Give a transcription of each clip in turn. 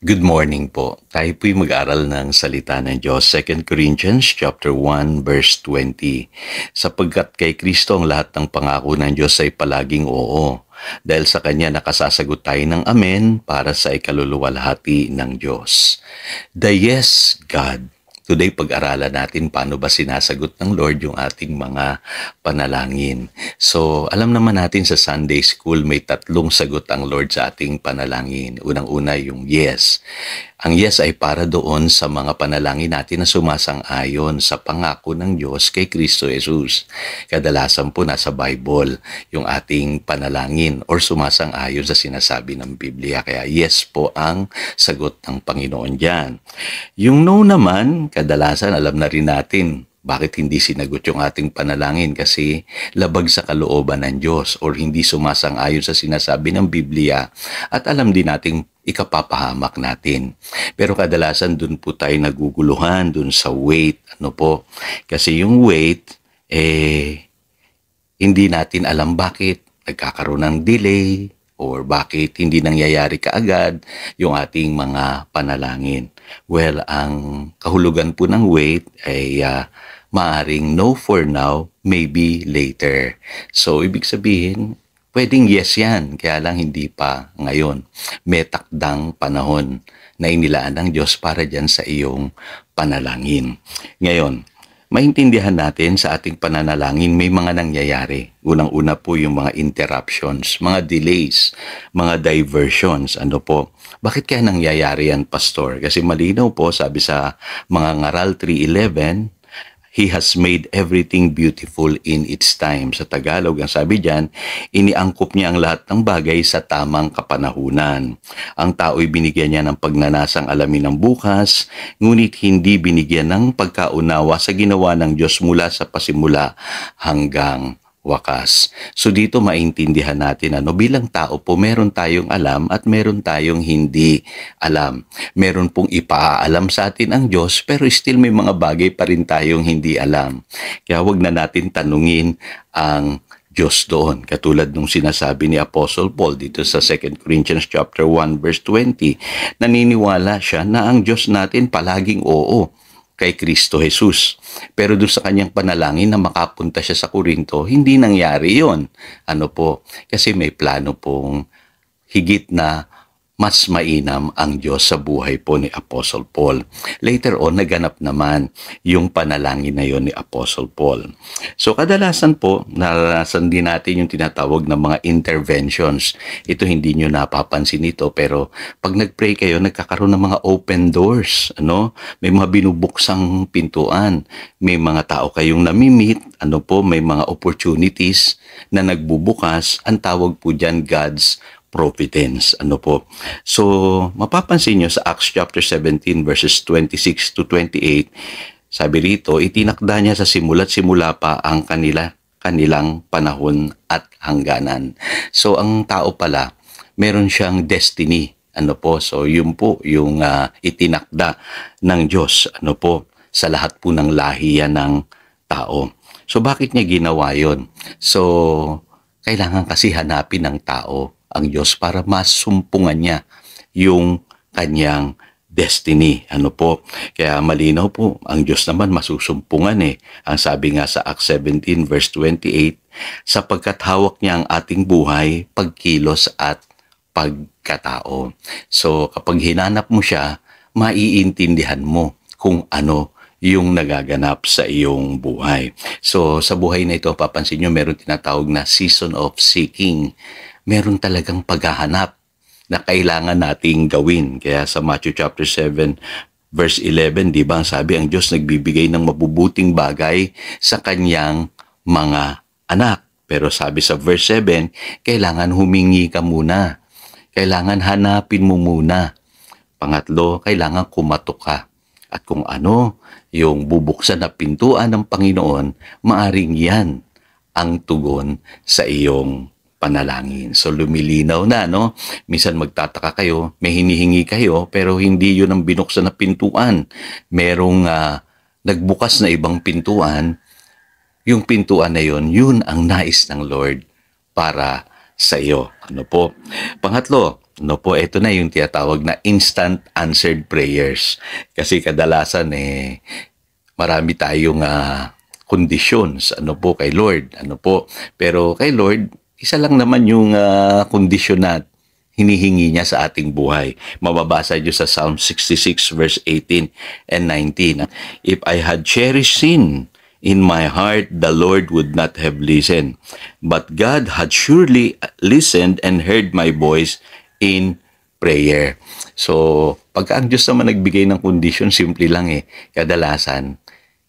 Good morning po. Tayo po'y mag-aral ng salita ng Diyos. 2 Corinthians chapter 1 verse 20. Sapagkat kay Kristo ang lahat ng pangako ng Diyos ay palaging oo. Dahil sa Kanya nakasasagot tayo ng amen para sa ikaluluwalhati ng Diyos. The yes, God. Today, pag-aralan natin paano ba sinasagot ng Lord yung ating mga panalangin. So, alam naman natin sa Sunday School, may tatlong sagot ang Lord sa ating panalangin. Unang-una, yung yes. Ang yes ay para doon sa mga panalangin natin na sumasang-ayon sa pangako ng Diyos kay Kristo Jesus. Kadalasan po nasa Bible yung ating panalangin or sumasang-ayon sa sinasabi ng Biblia. Kaya yes po ang sagot ng Panginoon dyan. Yung no naman, kadalasan alam na rin natin bakit hindi sinagot yung ating panalangin kasi labag sa kalooban ng Diyos or hindi sumasang-ayon sa sinasabi ng Biblia at alam din nating ikapapahamak natin. Pero kadalasan dun po tayo naguguluhan dun sa wait. Ano po? Kasi yung wait, hindi natin alam bakit nagkakaroon ng delay or bakit hindi nangyayari kaagad yung ating mga panalangin. Well, ang kahulugan po ng wait ay maaring no for now, maybe later. So, ibig sabihin, pwedeng yes yan, kaya lang hindi pa ngayon. May takdang panahon na inilaan ng Diyos para dyan sa iyong panalangin. Ngayon, maintindihan natin sa ating pananalangin may mga nangyayari. Unang-una po yung mga interruptions, mga delays, mga diversions. Ano po? Bakit kaya nangyayari yan, Pastor? Kasi malinaw po, sabi sa mga Ngaral 3:11, He has made everything beautiful in its time. Sa Tagalog, ang sabi diyan, iniangkop niya ang lahat ng bagay sa tamang kapanahunan. Ang tao'y binigyan niya ng pagnanasang alamin ng bukas, ngunit hindi binigyan ng pagkaunawa sa ginawa ng Diyos mula sa pasimula hanggang wakas. So dito maintindihan natin bilang tao po meron tayong alam at meron tayong hindi alam. Meron pong ipaalam sa atin ang Diyos pero still may mga bagay pa rin tayong hindi alam. Kaya wag na natin tanungin ang Diyos doon. Katulad nung sinasabi ni Apostle Paul dito sa 2 Corinthians chapter 1 verse 20, naniniwala siya na ang Diyos natin palaging oo kay Kristo Jesus. Pero doon sa kanyang panalangin na makapunta siya sa Korinto, hindi nangyari yon. Ano po? Kasi may plano pong higit na mas mainam ang Diyos sa buhay po ni Apostle Paul. Later on, naganap naman yung panalangin na yon ni Apostle Paul. So kadalasan po, naranasan din natin yung tinatawag na mga interventions. Ito hindi nyo napapansin ito, pero pag nag-pray kayo, nagkakaroon ng mga open doors. May mga binubuksang pintuan. May mga tao kayong namimit. May mga opportunities na nagbubukas. Ang tawag po dyan, God's providence. So, mapapansin nyo sa Acts chapter 17 verses 26 to 28, sabi rito, itinakda niya sa simula't-simula pa ang kanilang panahon at hangganan. So, ang tao pala, meron siyang destiny. So, yun po yung itinakda ng Diyos. Sa lahat po ng lahiyan ng tao. So, bakit niya ginawa yun? So, kailangan kasi hanapin ng tao ang Diyos para masumpungan niya yung kanyang destiny. Kaya malinaw po, ang Diyos naman masusumpungan Ang sabi nga sa Acts 17 verse 28, sapagkat hawak niya ang ating buhay, pagkilos at pagkatao. So kapag hinanap mo siya, maiintindihan mo kung ano yung nagaganap sa iyong buhay. So sa buhay na ito, papansin nyo, meron tinatawag na season of seeking. Meron talagang paghahanap na kailangan nating gawin. Kaya sa Matthew chapter 7 verse 11, di ba, sabi ang Diyos nagbibigay ng mabubuting bagay sa kanyang mga anak. Pero sabi sa verse 7, kailangan humingi ka muna. Kailangan hanapin mo muna. Pangatlo, kailangan kumatok ka. At kung ano yung bubuksan na pintuan ng Panginoon, maaring yan ang tugon sa iyong panalangin. So lumilinaw na, Minsan magtataka kayo, may hinihingi kayo, pero hindi yun ang binuksan na pintuan. Merong nagbukas na ibang pintuan. Yung pintuan na yun ang nais ng Lord para sa iyo. Pangatlo, No po, ito na yung tinatawag na instant answered prayers. Kasi kadalasan marami tayong conditions kay Lord. Pero kay Lord, isa lang naman yung kondisyon na hinihingi niya sa ating buhay. Mababasa niyo sa Psalm 66 verse 18 and 19. If I had cherished sin in my heart, the Lord would not have listened. But God had surely listened and heard my voice in prayer. So, pagka ang Diyos naman nagbigay ng kondisyon, simple lang kadalasan,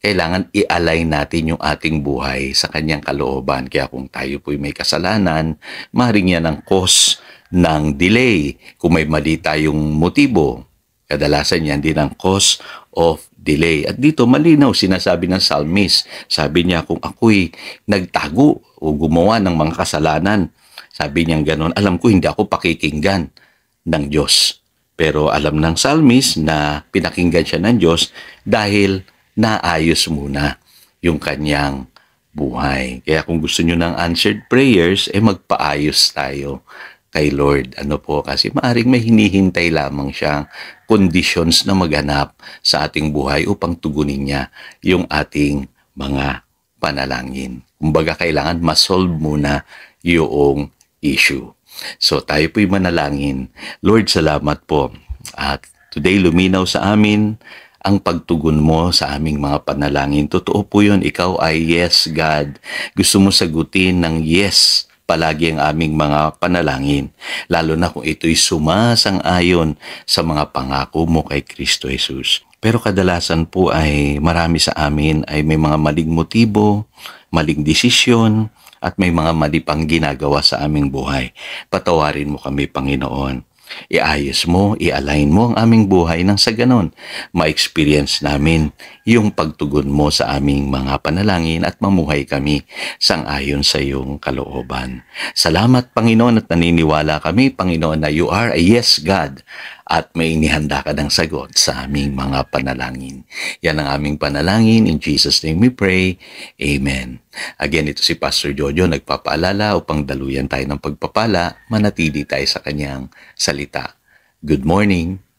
kailangan i-align natin yung ating buhay sa kanyang kalooban. Kaya kung tayo po'y may kasalanan, maaaring yan ang cause ng delay. Kung may mali tayong motibo, kadalasan yan din ang cause of delay. At dito malinaw sinasabi ng psalmist. Sabi niya, kung ako'y nagtago o gumawa ng mga kasalanan, sabi niya gano'n, alam ko hindi ako pakikinggan ng Diyos. Pero alam ng psalmist na pinakinggan siya ng Diyos dahil naayos muna yung kanyang buhay. Kaya kung gusto nyo ng answered prayers, magpaayos tayo kay Lord. Kasi maaring may hinihintay lamang siyang conditions na maganap sa ating buhay upang tugunin niya yung ating mga panalangin. Kumbaga kailangan ma-solve muna yung issue. So tayo po'y manalangin. Lord, salamat po. At today luminaw sa amin ang pagtugon mo sa aming mga panalangin. Totoo po yun, ikaw ay yes, God. Gusto mo sagutin ng yes palagi ang aming mga panalangin, lalo na kung ito'y sumasang-ayon sa mga pangako mo kay Kristo Jesus. Pero kadalasan po ay marami sa amin ay may mga maling motibo, maling desisyon, at may mga mali pang ginagawa sa aming buhay. Patawarin mo kami, Panginoon. Iayos mo, i-align mo ang aming buhay nang sa ganon, ma-experience namin yung pagtugon mo sa aming mga panalangin at mamuhay kami sang-ayon sa iyong kalooban. Salamat, Panginoon, at naniniwala kami, Panginoon, na you are a yes God at may inihanda ka ng sagot sa aming mga panalangin. Yan ang aming panalangin. In Jesus' name we pray. Amen. Again, ito si Pastor Jojo nagpapaalala upang daluyan tayo ng pagpapala, manatili tayo sa kanyang salita. Good morning.